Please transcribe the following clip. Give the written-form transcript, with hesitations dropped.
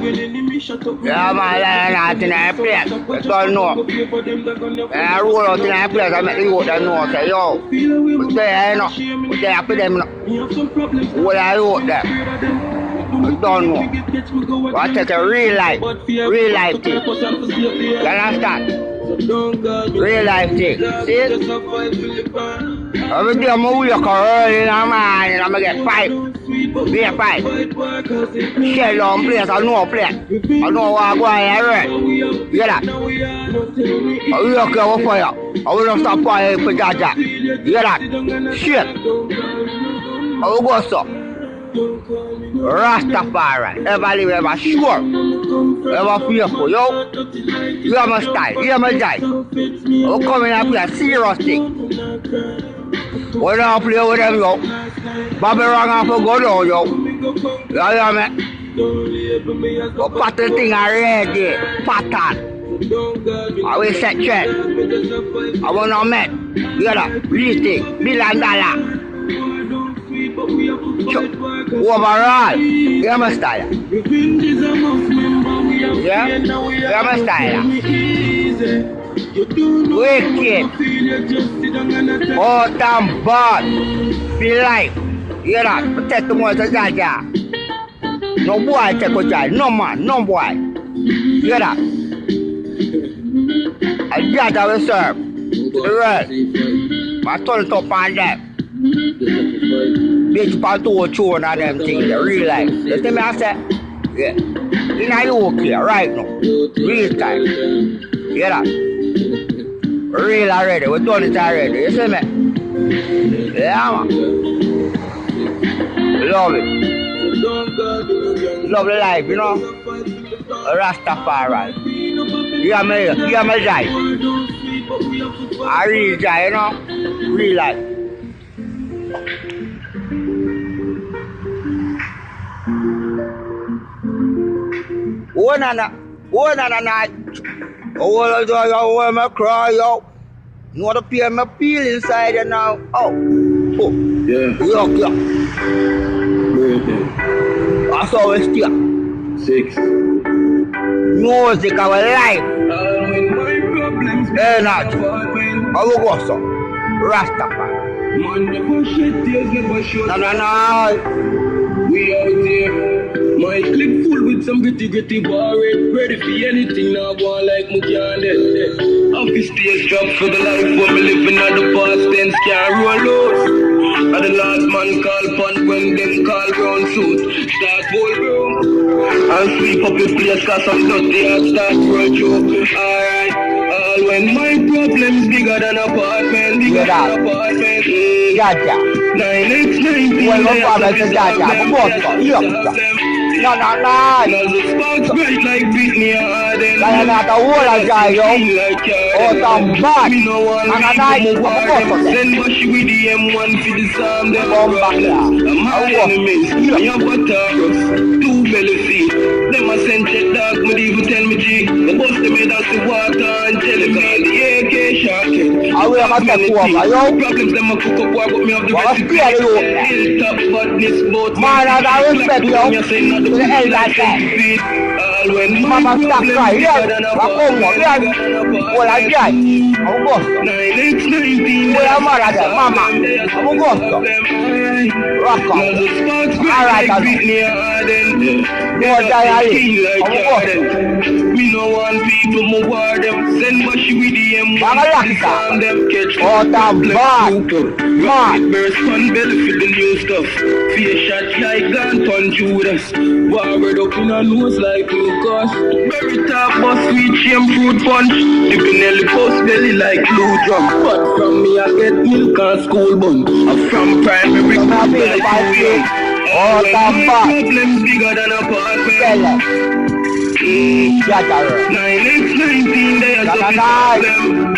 Yeah, man, I'm in that place. Let's go know. And I roll out in that place. I make the youth that know. Say, yo, what's there, you know? What's there for them, you know? What I wrote there. I don't know. I take a real life thing. You understand? Real life thing. See it? Every day I'm wake up early in the morning and I'm get fight. Be a fight. Shell on place, I know a place. I know what I go and you hear that? I wake up for fire. I will not stop fire for Jaja. You hear that? Shit. I will go so. Rastafari, ever live, ever sure, ever fearful, yo. You have my style, you have my die. I'll come in and play a serious thing. When I play with them, yo, Bobby Wrong off a go down, yo. You hear me? But pattern thing already, pattern. I will set check. I want to met. You hear that? Real thing, $1 billion. Overall, you're my style. Yeah? You're my style. Wicked. Hot and bad. Feel life. You hear that? Protect the most of Jaja. No boy take a child. No man. No boy. You hear that? And Jaja will serve. The rest. I turn it up on them. Bitch about to show on them things, real life. You see me I say? Yeah. In a okay, right now. Real time. You hear that? Real already, we done it already. You see me? Yeah, man. Love it. Love the life, you know? Rastafari. You are my guy. I real guy, you know? Real life. Oh na na, oh I'm a cry, yo. You want to feel my feel inside you now? Oh, yeah. Look. That's how it's still. 6. Music our life. Hey, not. I will go so. Rastafari. No. We out here. My clip full with some gritty barred. Ready for anything now, going like Mukiande. Office stage drop for the life when me living at the past tense can't roll out. And the last man call pun when them call round suit. Start whole room and sweep up the place cause some dirty and start roll through. Alright, all when my problems bigger than apartment, Jaja. 9x19. Well, no problem to Jaja. No. Now the sparks bright like Britney Harden. Like not a whole of guy, yo. Oh, some bad. Me no one And a night, send wash with the M1 for the sound. My enemies, me a Batarus, 2 belly feet. Them a send check dog, me even tell me G. The boss them made us the water and Angelica, the AK shocking. I will have a take over, yo. Problems them a cook up war, but me have the recipe. Hilltop badness boat. Man, I respect you. To the end like that. Mama stop crying, yeah. I come on, yeah. Well, I die. I'm going to go. Well, I'm mad at them, mama. I'm going to go. Rock on. Alright, I'll go. Go die, I'm going to go. Me no want people, me war them. Send Bashi with the M1. I'm them catch. Oh, damn bad. Man. Burst on belly for the new stuff. Fear shot like gun on Judas. Warred up in a nose like Lucas. Berry top bus sweet shame fruit punch. Dipping Nelly post belly like blue drum. But from me I get milk and school bun. I'm from primary school like you. Oh, damn bad. Problems bigger than apartment. 9x19 they are so big problem.